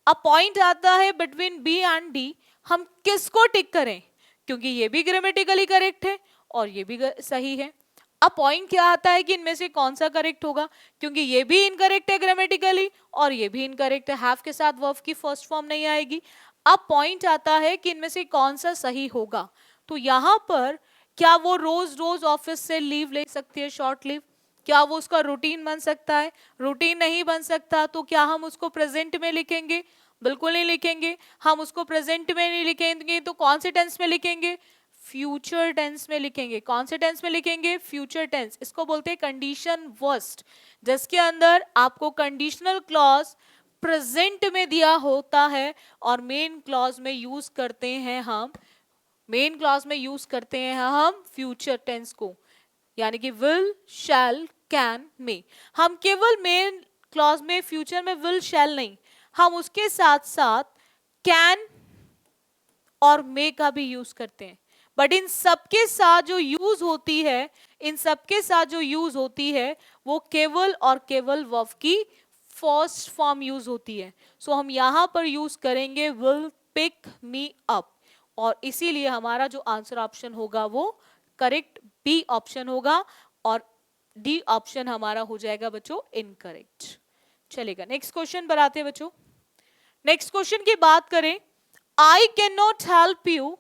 अब पॉइंट आता है बिटवीन बी एंड डी, हम किसको टिक करें, क्योंकि ये भी ग्रामेटिकली करेक्ट है और ये भी सही है। अब पॉइंट क्या आता है कि इनमें से कौन सा करेक्ट होगा, क्योंकि ये भी इनकरेक्ट है ग्रामेटिकली और ये भी इनकरेक्ट है, हैव के साथ वर्ब की फर्स्ट फॉर्म नहीं आएगी। अब पॉइंट आता है कि इनमें से कौन सा सही होगा। तो यहां पर क्या वो रोज रोज ऑफिस से लीव ले सकती है, शॉर्ट लीव, क्या वो उसका रूटीन बन सकता है, रूटीन नहीं बन सकता। तो क्या हम उसको प्रेजेंट में लिखेंगे, बिल्कुल नहीं लिखेंगे। हम उसको प्रेजेंट में नहीं लिखेंगे तो कौन से टेंस में लिखेंगे, फ्यूचर टेंस में लिखेंगे। कौन से टेंस में लिखेंगे, फ्यूचर टेंस। इसको बोलते हैं कंडीशन वर्स्ट, जिसके अंदर आपको कंडीशनल क्लॉज प्रेजेंट में दिया होता है और मेन क्लॉज में यूज करते हैं हम, मेन क्लॉज में यूज करते हैं हम फ्यूचर टेंस को, यानी कि विल, शैल, कैन, मे। हम केवल मेन क्लॉज में फ्यूचर में विल शैल नहीं, हम उसके साथ साथ कैन और मे का भी यूज करते हैं, बट इन सबके साथ जो यूज होती है, इन सबके साथ जो यूज होती है वो केवल और केवल वर्ब की फर्स्ट फॉर्म यूज होती है। सो हम यहां पर यूज करेंगे विल पिक मी अप, और इसीलिए हमारा जो आंसर ऑप्शन होगा वो करेक्ट बी ऑप्शन होगा, और डी ऑप्शन हमारा हो जाएगा बच्चों इनकरेक्ट। चलेगा, नेक्स्ट क्वेश्चन पर आते हैं बच्चों। नेक्स्ट क्वेश्चन की बात करें, I can not help you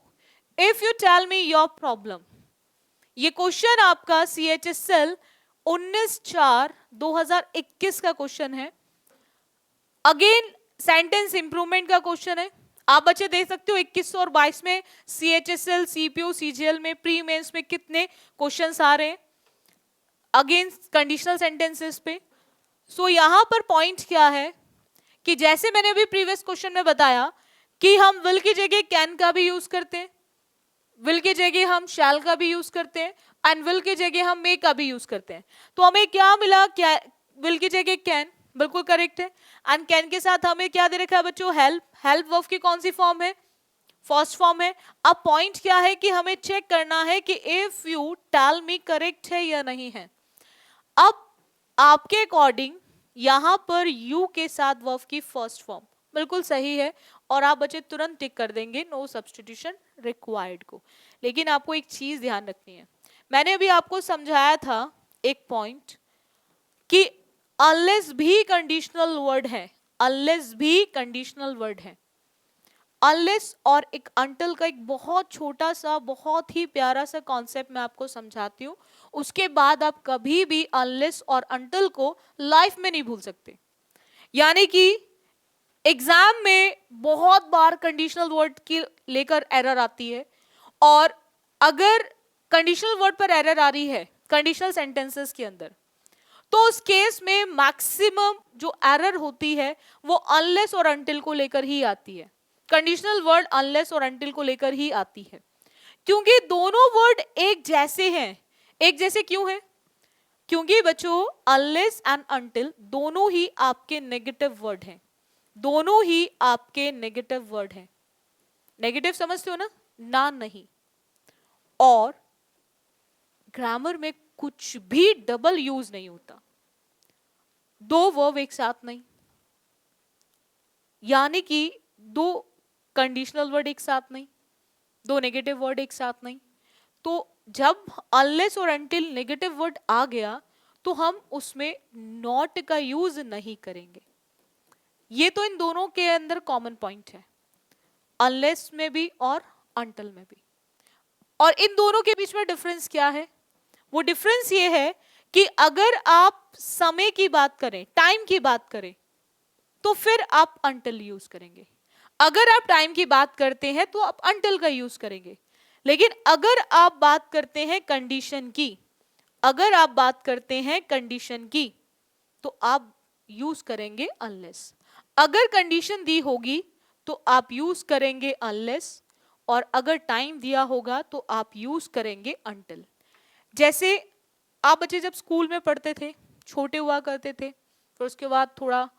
if you tell me your problem. ये क्वेश्चन आपका CHSL 19/4/2021 का क्वेश्चन है। अगेन सेंटेंस इंप्रूवमेंट का क्वेश्चन है। आप बच्चे देख सकते हो 21 और 22 में CHSL, CPO, CGL में प्री मेंस में कितने क्वेश्चंस आ रहे हैं अगेन कंडीशनल सेंटेंसेस पे। सो यहां पर पॉइंट क्या है कि जैसे मैंने अभी प्रीवियस क्वेश्चन में बताया कि हम विल की जगह कैन का भी यूज करते हैं, विल की जगह हम शैल का भी यूज करते हैं, एंड विल की जगह हम मे का भी यूज करते हैं। तो हमें क्या मिला, क्या विल की जगह कैन, बिल्कुल करेक्ट है। एंड कैन के साथ हमें क्या दे रखा है बच्चों, हेल्प। हेल्प वर्ब की कौन सी फॉर्म है, फर्स्ट फॉर्म है। अब पॉइंट क्या है कि हमें चेक करना है कि if you tell me correct है या नहीं है। अब आपके अकॉर्डिंग यहां पर यू के साथ वर्ब की फर्स्ट फॉर्म बिल्कुल सही है, और आप बच्चे तुरंत टिक कर देंगे नो सब्स्टिट्यूशन रिक्वायर्ड को। लेकिन आपको एक चीज ध्यान रखनी है, मैंने अभी आपको समझाया था एक पॉइंट कि अनलेस भी कंडीशनल वर्ड है, अनलेस भी कंडीशनल वर्ड है। अनलेस और एक अंटिल का एक बहुत छोटा सा बहुत ही प्यारा सा कॉन्सेप्ट मैं आपको समझाती हूँ, उसके बाद आप कभी भी अनलेस और अंटिल को लाइफ में नहीं भूल सकते। यानी कि एग्जाम में बहुत बार कंडीशनल वर्ड की लेकर एरर आती है, और अगर कंडीशनल वर्ड पर एरर आ रही है कंडीशनल सेंटेंसेस के अंदर, तो उस केस में मैक्सिमम जो एरर होती है वो अनलेस और अंटिल को लेकर ही आती है। कंडीशनल वर्ड अनलेस और अंटिल को लेकर ही आती है, क्योंकि दोनों वर्ड एक जैसे हैं। एक जैसे क्यों हैं? क्योंकि बच्चों अनलेस एंड अंटिल दोनों ही आपके नेगेटिव वर्ड हैं, दोनों ही आपके नेगेटिव वर्ड हैं। नेगेटिव समझते हो ना, ना नहीं। और ग्रामर में कुछ भी डबल यूज नहीं होता, दो वर्ब एक साथ नहीं, यानी कि दो कंडीशनल वर्ड एक साथ नहीं, दो नेगेटिव वर्ड एक साथ नहीं। तो जब अनलेस और अंटिल नेगेटिव वर्ड आ गया तो हम उसमें नॉट का यूज नहीं करेंगे। ये तो इन दोनों के अंदर कॉमन पॉइंट है, अनलेस में भी और अंटिल में भी। और इन दोनों के बीच में डिफरेंस क्या है? वो डिफरेंस ये है कि अगर आप समय की बात करें, टाइम की बात करें, तो फिर आप अंटिल यूज करेंगे। अगर आप टाइम की बात करते हैं तो आप अंटिल का यूज करेंगे। लेकिन अगर आप बात करते हैं कंडीशन की, अगर आप बात करते हैं कंडीशन की, तो आप यूज करेंगे अनलेस। अगर कंडीशन दी होगी तो आप यूज करेंगे अनलेस, और अगर टाइम दिया होगा तो आप यूज करेंगे अंटिल। जैसे आप बच्चे जब स्कूल में पढ़ते थे, छोटे हुआ करते थे, फिर उसके बाद थोड़ा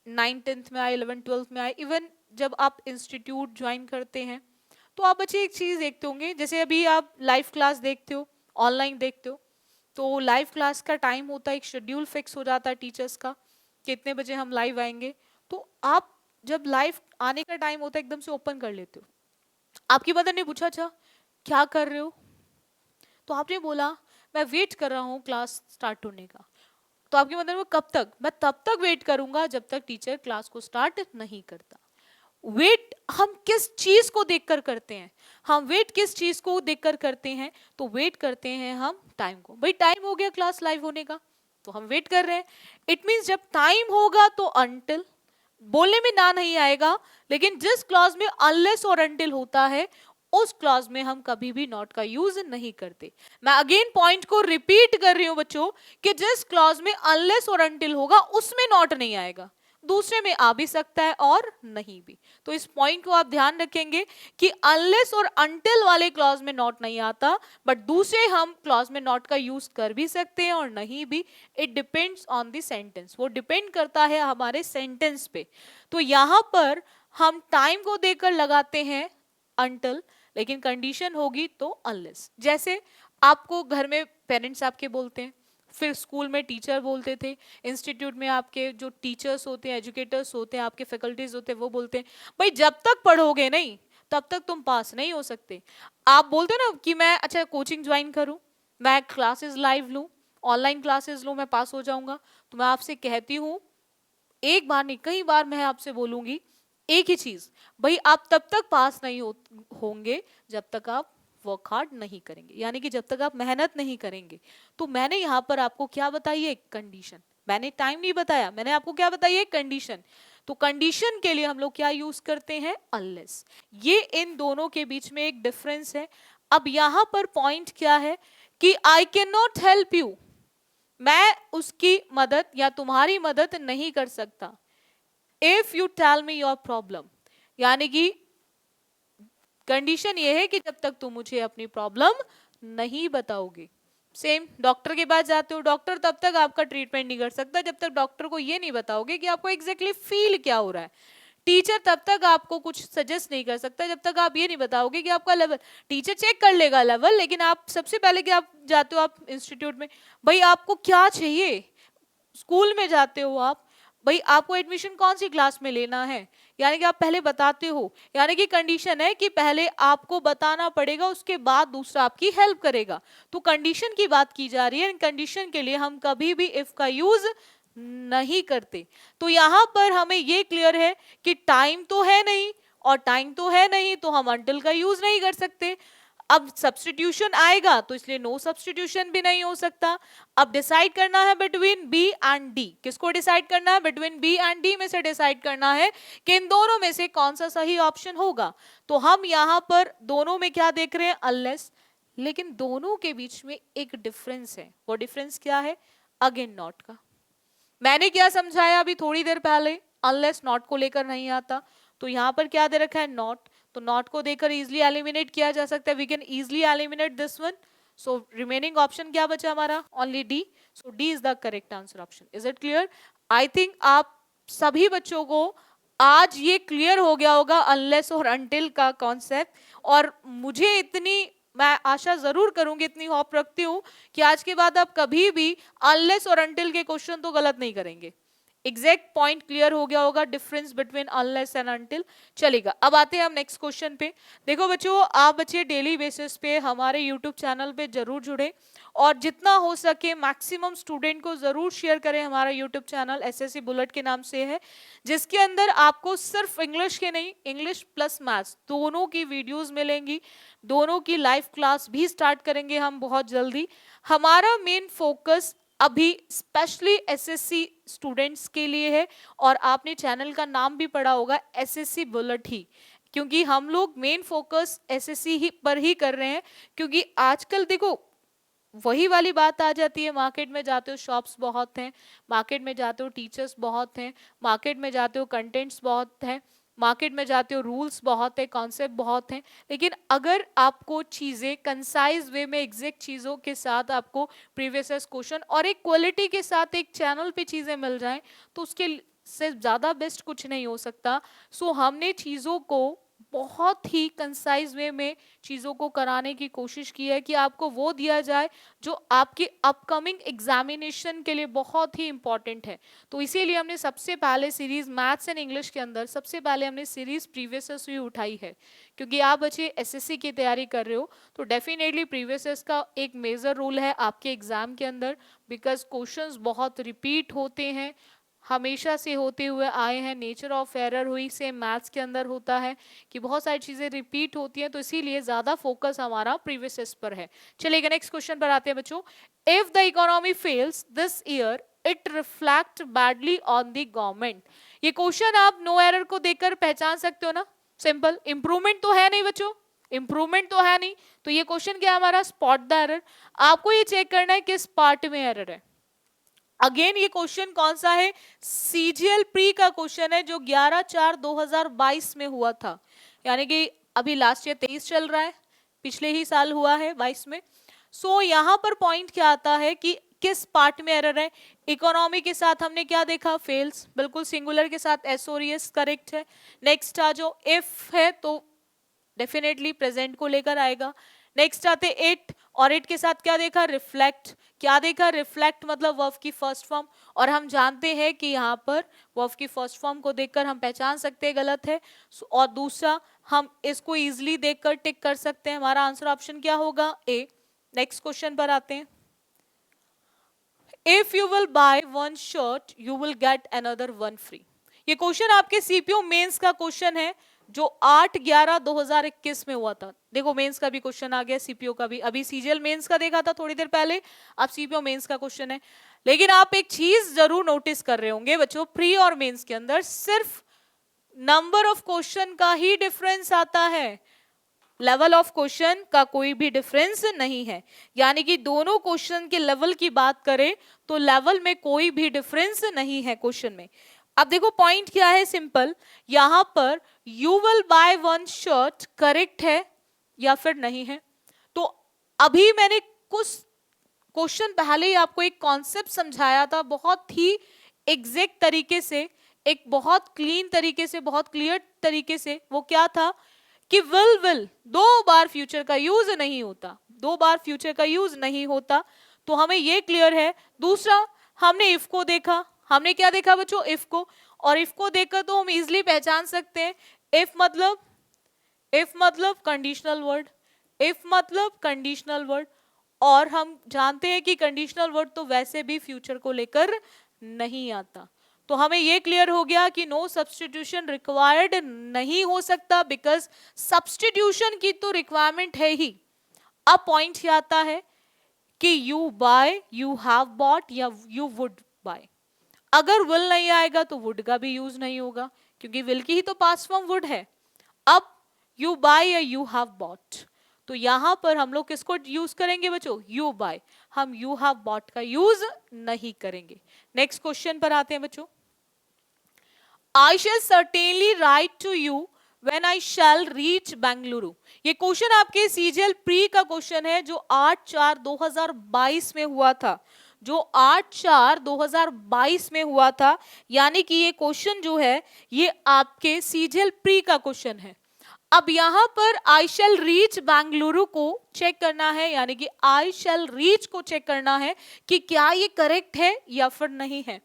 9th-10th में आए, 11th-12th में आए, इवन जब आप इंस्टीट्यूट ज्वाइन करते हैं तो आप बच्चे एक चीज देखते होंगे, जैसे अभी आप लाइव क्लास देखते हो, ऑनलाइन देखते हो, तो लाइव क्लास का टाइम होता है, एक शेड्यूल फिक्स हो जाता है टीचर्स का, कितने बजे हम लाइव आएंगे। तो आप जब लाइव आने का टाइम होता है एकदम से ओपन कर लेते हो। आपकी मदर ने पूछा, अच्छा क्या कर रहे हो? तो आपने बोला मैं वेट कर रहा हूँ क्लास स्टार्ट होने का। तो आपकी मदर वो कब तक? मैं तब तक वेट करूंगा जब तक टीचर क्लास को स्टार्ट नहीं करता। वेट हम किस चीज को देखकर करते हैं? हम वेट किस चीज को देखकर करते हैं? तो वेट करते हैं हम टाइम को। भाई टाइम हो गया क्लास लाइव होने का, तो हम वेट कर रहे हैं। इट मींस जब टाइम होगा तो अंटिल, बोलने में ना नहीं आएगा, लेकिन जिस क्लॉज में अनलेस और अंटिल होता है उस क्लॉज में हम कभी भी नॉट का यूज नहीं करते। मैं अगेन पॉइंट को रिपीट कर रही हूं बच्चों कि जिस क्लॉज में अनलेस और अंटिल होगा उसमें नॉट नहीं आएगा। दूसरे में आ भी सकता है और नहीं भी। तो इस पॉइंट को आप ध्यान रखेंगे कि अनलेस और अनटिल वाले क्लॉज में नॉट नहीं आता, बट दूसरे हम क्लॉज में नॉट का यूज कर भी सकते हैं और नहीं भी। It depends on the sentence, वो डिपेंड करता है हमारे सेंटेंस पे। तो यहां पर हम टाइम को देकर लगाते हैं अनटिल, लेकिन कंडीशन होगी तो अनलेस। जैसे आपको घर में पेरेंट्स आपके बोलते हैं, फिर स्कूल में टीचर बोलते थे, इंस्टीट्यूट में आपके जो टीचर्स होते हैं, एजुकेटर्स होते हैं, आपके फैकल्टीज होते हैं, वो बोलते हैं भाई जब तक पढ़ोगे नहीं तब तक तुम पास नहीं हो सकते। आप बोलते हो ना कि मैं अच्छा कोचिंग ज्वाइन करूं, मैं क्लासेस लाइव लूं, ऑनलाइन क्लासेस लूं, मैं पास हो जाऊंगा। तो मैं आपसे कहती हूँ, एक बार नहीं कई बार मैं आपसे बोलूंगी एक ही चीज, भाई आप तब तक पास नहीं होंगे जब तक आप वर्क हार्ड नहीं करेंगे, यानी कि जब तक आप मेहनत नहीं करेंगे। तो मैंने यहाँ पर आपको क्या बताई है, कंडीशन। मैंने टाइम नहीं बताया, मैंने आपको क्या बताई है, कंडीशन। तो कंडीशन के लिए हम लोग क्या यूज करते हैं, अनलेस। ये इन दोनों के बीच में एक डिफरेंस है। अब यहां पर पॉइंट क्या है कि I can not help you, मैं उसकी मदद या तुम्हारी मदद नहीं कर सकता। If you tell me your problem, यानी कि कंडीशन ये है कि जब तक तुम मुझे अपनी प्रॉब्लम नहीं बताओगे। सेम डॉक्टर के पास जाते हो, डॉक्टर तब तक आपका ट्रीटमेंट नहीं कर सकता जब तक डॉक्टर को ये नहीं बताओगे कि आपको एग्जैक्टली फील क्या हो रहा है। टीचर तब तक आपको कुछ सजेस्ट नहीं कर सकता जब तक आप ये नहीं बताओगे कि आपका लेवल, टीचर चेक कर लेगा लेवल, लेकिन आप सबसे पहले कि आप जाते हो आप इंस्टीट्यूट में, भाई आपको क्या चाहिए। स्कूल में जाते हो आप, भाई आपको एडमिशन कौन सी क्लास में लेना है, यानी कि आप पहले बताते हो, यानी कि कंडीशन है कि पहले आपको बताना पड़ेगा, उसके बाद दूसरा आपकी हेल्प करेगा। तो कंडीशन की बात की जा रही है, कंडीशन के लिए हम कभी भी इफ का यूज नहीं करते। तो यहां पर हमें ये क्लियर है कि टाइम तो है नहीं, और टाइम तो है नहीं तो हम अंटिल का यूज नहीं कर सकते। अब सब्स्टिट्यूशन आएगा तो इसलिए नो सब्स्टिट्यूशन भी नहीं हो सकता। अब डिसाइड करना है बिटवीन बी एंड डी, किसको डिसाइड करना है, बिटवीन बी एंड डी में से डिसाइड करना है कि इन दोनों में से कौन सा सही ऑप्शन होगा। तो हम यहां पर दोनों में क्या देख रहे हैं, अनलेस, लेकिन दोनों के बीच में एक डिफरेंस है। वो डिफरेंस क्या है, अगेन नॉट का। मैंने क्या समझाया अभी थोड़ी देर पहले, अनलेस नॉट को लेकर नहीं आता, तो यहां पर क्या दे रखा है, नॉट। तो नॉट को देकर इजिली एलिमिनेट किया जा सकता है, we can easily eliminate this one. So remaining option क्या बचा हमारा, only D. So D is the correct answer option. Is it clear? I think आप सभी बच्चों को आज ये क्लियर हो गया होगा अनलेस और अनटिल का कॉन्सेप्ट। और मुझे इतनी, मैं आशा जरूर करूंगी, इतनी होप रखती हूँ कि आज के बाद आप कभी भी अनलेस और अनटिल के क्वेश्चन तो गलत नहीं करेंगे। एग्जैक्ट पॉइंट क्लियर हो गया होगा, difference between unless and until. चलेगा, अब आते हैं हम नेक्स्ट क्वेश्चन पे। देखो बच्चों, आप बच्चे डेली बेसिस पे हमारे यूट्यूब चैनल पे जरूर जुड़े, और जितना हो सके मैक्सिमम स्टूडेंट को जरूर शेयर करें। हमारा यूट्यूब चैनल एसएससी बुलेट के नाम से है, जिसके अंदर आपको सिर्फ इंग्लिश के नहीं, इंग्लिश प्लस मैथ्स दोनों की वीडियोस मिलेंगी। दोनों की लाइव क्लास भी स्टार्ट करेंगे हम बहुत जल्दी। हमारा मेन फोकस अभी स्पेशली एसएससी स्टूडेंट्स के लिए है, और आपने चैनल का नाम भी पढ़ा होगा, एसएससी बुलेट ही, क्योंकि हम लोग मेन फोकस एसएससी ही पर ही कर रहे हैं। क्योंकि आजकल देखो वही वाली बात आ जाती है, मार्केट में जाते हो शॉप्स बहुत हैं, मार्केट में जाते हो टीचर्स बहुत हैं, मार्केट में जाते हो कंटेंट्स बहुत हैं, मार्केट में जाते हो रूल्स बहुत है, कॉन्सेप्ट बहुत हैं, लेकिन अगर आपको चीज़ें कंसाइज वे में एग्जैक्ट चीज़ों के साथ आपको प्रीवियस क्वेश्चन और एक क्वालिटी के साथ एक चैनल पे चीज़ें मिल जाएं, तो उसके से ज़्यादा बेस्ट कुछ नहीं हो सकता। सो हमने चीज़ों को बहुत ही कंसाइज वे में चीज़ों को कराने की कोशिश की है कि आपको वो दिया जाए जो आपके अपकमिंग एग्जामिनेशन के लिए बहुत ही इंपॉर्टेंट है। तो इसीलिए हमने सबसे पहले सीरीज मैथ्स एंड इंग्लिश के अंदर सबसे पहले हमने सीरीज प्रीवियस ही उठाई है, क्योंकि आप बच्चे एसएससी की तैयारी कर रहे हो तो डेफिनेटली प्रीवियस का एक मेजर रोल है आपके एग्जाम के अंदर, बिकॉज क्वेश्चंस बहुत रिपीट होते हैं, हमेशा से होते हुए आए हैं। नेचर ऑफ एरर हुई सेम मैथ्स के अंदर होता है कि बहुत सारी चीज़ें रिपीट होती हैं, तो इसीलिए ज़्यादा फोकस हमारा प्रीवियस पर है। चलिए नेक्स्ट क्वेश्चन पर आते हैं बच्चों। If the economy fails this year it reflect badly on the government. ये क्वेश्चन आप नो एरर को देखकर पहचान सकते हो ना, सिंपल। इंप्रूवमेंट तो है नहीं बच्चों, इंप्रूवमेंट तो है नहीं, तो ये क्वेश्चन क्या है हमारा, स्पॉट द एरर। आपको ये चेक करना है किस पार्ट में एरर है। अगेन ये क्वेश्चन कौन सा है? सीजीएल प्री का क्वेश्चन है जो 11/4/2022 में हुआ था, यानी कि अभी लास्ट ईयर 23 चल रहा है, पिछले ही साल हुआ है 22 में। सो यहाँ पर पॉइंट क्या आता है कि किस पार्ट में एरर है? इकोनॉमी के साथ हमने क्या देखा? फेल्स, बिल्कुल। सिंगुलर के साथ एसोरियस करेक्ट है। नेक्स्ट आ जो इफ है तो डेफिनेटली प्रेजेंट को लेकर आएगा। नेक्स्ट आते इट, और इट के साथ क्या देखा? रिफ्लेक्ट। क्या देखा? रिफ्लेक्ट मतलब वर्ब की फर्स्ट फॉर्म, और हम जानते हैं कि यहाँ पर वर्ब की फर्स्ट फॉर्म को देखकर हम पहचान सकते हैं गलत है। और दूसरा हम इसको इजिली देखकर टिक कर सकते हैं। हमारा आंसर ऑप्शन क्या होगा? ए। नेक्स्ट क्वेश्चन पर आते हैं। If you will by one shirt you will get another one free. ये क्वेश्चन आपके सीपीओ मेंस का क्वेश्चन है जो 8/11/2021 में हुआ था। देखो मेंस का भी क्वेश्चन आ गया, सीपीओ का भी। अभी सीजीएल मेंस का देखा था थोड़ी देर पहले, अब सीपीओ मेंस का क्वेश्चन है। लेकिन आप एक चीज जरूर नोटिस कर रहे होंगे बच्चों, प्री और मेंस के अंदर सिर्फ नंबर ऑफ क्वेश्चन का ही डिफरेंस आता है, लेवल ऑफ क्वेश्चन का कोई भी डिफरेंस नहीं है। यानी कि दोनों क्वेश्चन के लेवल की बात करें तो लेवल में कोई भी डिफरेंस नहीं है क्वेश्चन में। अब देखो पॉइंट क्या है, सिंपल। यहां पर you will by one shirt correct है या फिर नहीं है? तो अभी मैंने कुछ क्वेश्चन पहले ही आपको एक कॉन्सेप्ट समझाया था, बहुत ही एग्जैक्ट तरीके से, एक बहुत क्लीन तरीके से, बहुत क्लियर तरीके से। वो क्या था कि विल दो बार फ्यूचर का यूज नहीं होता, दो बार फ्यूचर का यूज नहीं होता, तो हमें ये क्लियर है। दूसरा हमने इफ को देखा, हमने क्या देखा बच्चों? इफ को। और इफ को देखकर तो हम इजिली पहचान सकते हैं इफ मतलब कंडीशनल वर्ड, इफ मतलब कंडीशनल वर्ड। और हम जानते हैं कि कंडीशनल वर्ड तो वैसे भी फ्यूचर को लेकर नहीं आता। तो हमें ये क्लियर हो गया कि नो सब्स्टिट्यूशन रिक्वायर्ड नहीं हो सकता, बिकॉज सब्स्टिट्यूशन की तो रिक्वायरमेंट है ही। अब पॉइंट ये आता है कि you buy, you have bought या यू वुड बाय। अगर विल नहीं आएगा तो वुड का भी यूज नहीं होगा, क्योंकि विल की ही तो पास्ट फॉर्म वुड है। अब यू बाय या यू हैव बॉट, तो यहां पर हम लोग किसको यूज करेंगे बच्चों? You buy. हम यू हैव बॉट का यूज नहीं करेंगे। नेक्स्ट क्वेश्चन पर आते हैं बच्चों। I shall certainly write to you when I shall reach Bengaluru. ये क्वेश्चन आपके सीजीएल प्री का क्वेश्चन है जो 8/4/2022 में हुआ था, जो 8/4/2022 में हुआ था। यानी कि ये क्वेश्चन जो है ये आपके सीजीएल प्री का क्वेश्चन है। अब यहां पर आई शैल रीच बेंगलुरु को चेक करना है, यानी कि आई शैल रीच को चेक करना है कि क्या ये करेक्ट है या फिर नहीं है।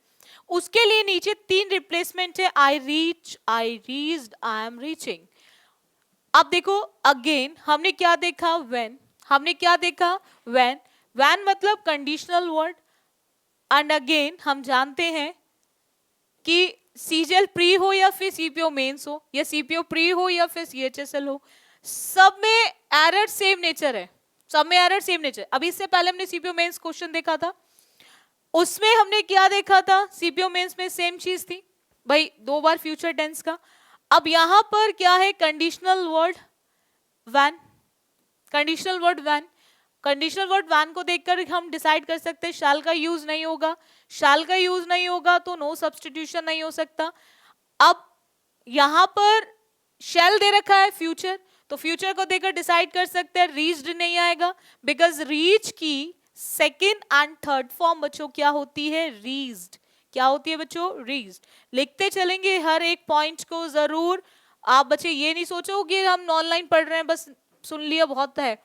उसके लिए नीचे 3 रिप्लेसमेंट है, I reach, I reached, I am reaching. अब देखो अगेन हमने क्या देखा? व्हेन। हमने क्या देखा? व्हेन। व्हेन मतलब कंडीशनल वर्ड। एंड अगेन हम जानते हैं कि सीजीएल प्री हो या फिर सीपीओ मेंस हो, या सीपीओ प्री हो या फिर सीएचएसएल हो, सब में एरर सेम नेचर है, सब में एरर सेम नेचर। अभी इससे पहले हमने सीपीओ मेंस क्वेश्चन देखा था, उसमें हमने क्या देखा था? सीपीओ मेंस में सेम चीज थी भाई, 2 बार फ्यूचर टेंस का। अब यहां पर क्या है? Conditional word when, conditional word when. Conditional word when को देखकर हम डिसाइड कर सकते हैं शैल का यूज नहीं होगा, शैल का यूज नहीं होगा तो नो सब्स्टिट्यूशन नहीं हो सकता। अब यहां पर शैल दे रखा है फ्यूचर, तो फ्यूचर को देखकर डिसाइड कर सकते हैं रीच्ड नहीं आएगा, बिकॉज रीच की सेकेंड एंड थर्ड फॉर्म बच्चों क्या होती है? रीच्ड। क्या होती है बच्चों? रीच्ड। लिखते चलेंगे हर एक पॉइंट को जरूर। आप बच्चे ये नहीं सोचो कि हम ऑनलाइन पढ़ रहे हैं बस सुन लिया बहुत है,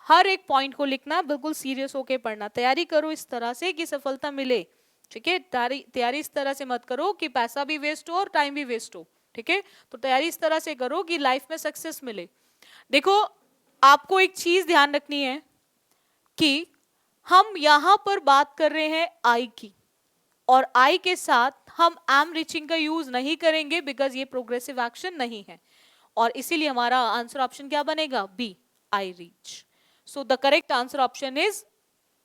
हर एक पॉइंट को लिखना, बिल्कुल सीरियस होके पढ़ना। तैयारी करो इस तरह से कि सफलता मिले, ठीक है? तैयारी इस तरह से मत करो कि पैसा भी वेस्ट हो और टाइम भी वेस्ट हो, ठीक है? तो तैयारी इस तरह से करो कि लाइफ में सक्सेस मिले। देखो आपको एक चीज ध्यान रखनी है कि हम यहां पर बात कर रहे हैं आई की, और आई के साथ हम एम रीचिंग का यूज नहीं करेंगे, बिकॉज ये प्रोग्रेसिव एक्शन नहीं है, और इसीलिए हमारा आंसर ऑप्शन क्या बनेगा? B, I reach. So the correct answer option is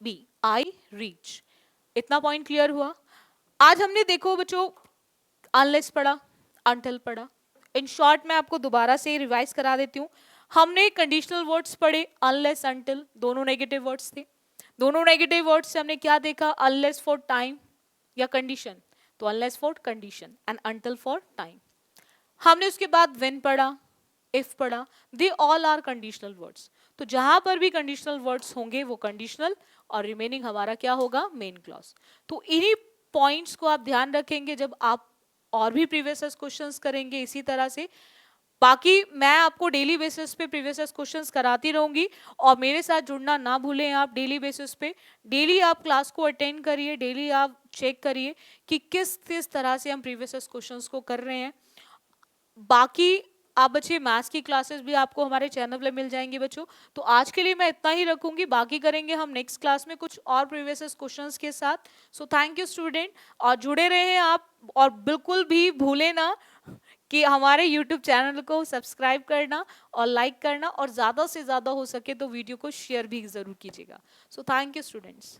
B, I reach. इतना पॉइंट क्लियर हुआ। आज हमने देखो बच्चों अनलेस पढ़ा, अंटिल पढ़ा। इन शॉर्ट मैं आपको दोबारा से रिवाइज करा देती हूँ। हमने कंडीशनल वर्ड्स पढ़े, अनलेस अंटिल, दोनों नेगेटिव वर्ड्स थे। दोनों नेगेटिव वर्ड्स से हमने क्या देखा? अनलेस फॉर टाइम, या कंडीशन, तो unless for condition and until for time. हमने उसके बाद व्हेन पढ़ा, इफ पढ़ा, they all are conditional words. तो जहां पर भी कंडीशनल वर्ड्स होंगे वो कंडीशनल, और रिमेनिंग हमारा क्या होगा, मेन क्लॉज। तो इन्हीं पॉइंट्स को आप ध्यान रखेंगे जब आप और भी प्रीवियस क्वेश्चंस करेंगे इसी तरह से। बाकी मैं आपको डेली बेसिस पे प्रीवियस क्वेश्चंस कराती रहूंगी, और मेरे साथ जुड़ना ना भूलें आप डेली बेसिस पे। डेली आप क्लास को अटेंड करिए, डेली आप चेक करिए कि किस किस तरह से हम प्रीवियस क्वेश्चंस को कर रहे हैं। बाकी आप बच्चे मैथ्स की क्लासेस भी आपको हमारे चैनल पे मिल जाएंगी बच्चों। तो आज के लिए मैं इतना ही रखूंगी, बाकी करेंगे हम नेक्स्ट क्लास में कुछ और प्रीवियस क्वेश्चंस के साथ। सो थैंक यू स्टूडेंट, और जुड़े रहे आप, और बिल्कुल भी भूले ना कि हमारे यूट्यूब चैनल को सब्सक्राइब करना और लाइक करना, और ज़्यादा से ज़्यादा हो सके तो वीडियो को शेयर भी ज़रूर कीजिएगा। So thank you students.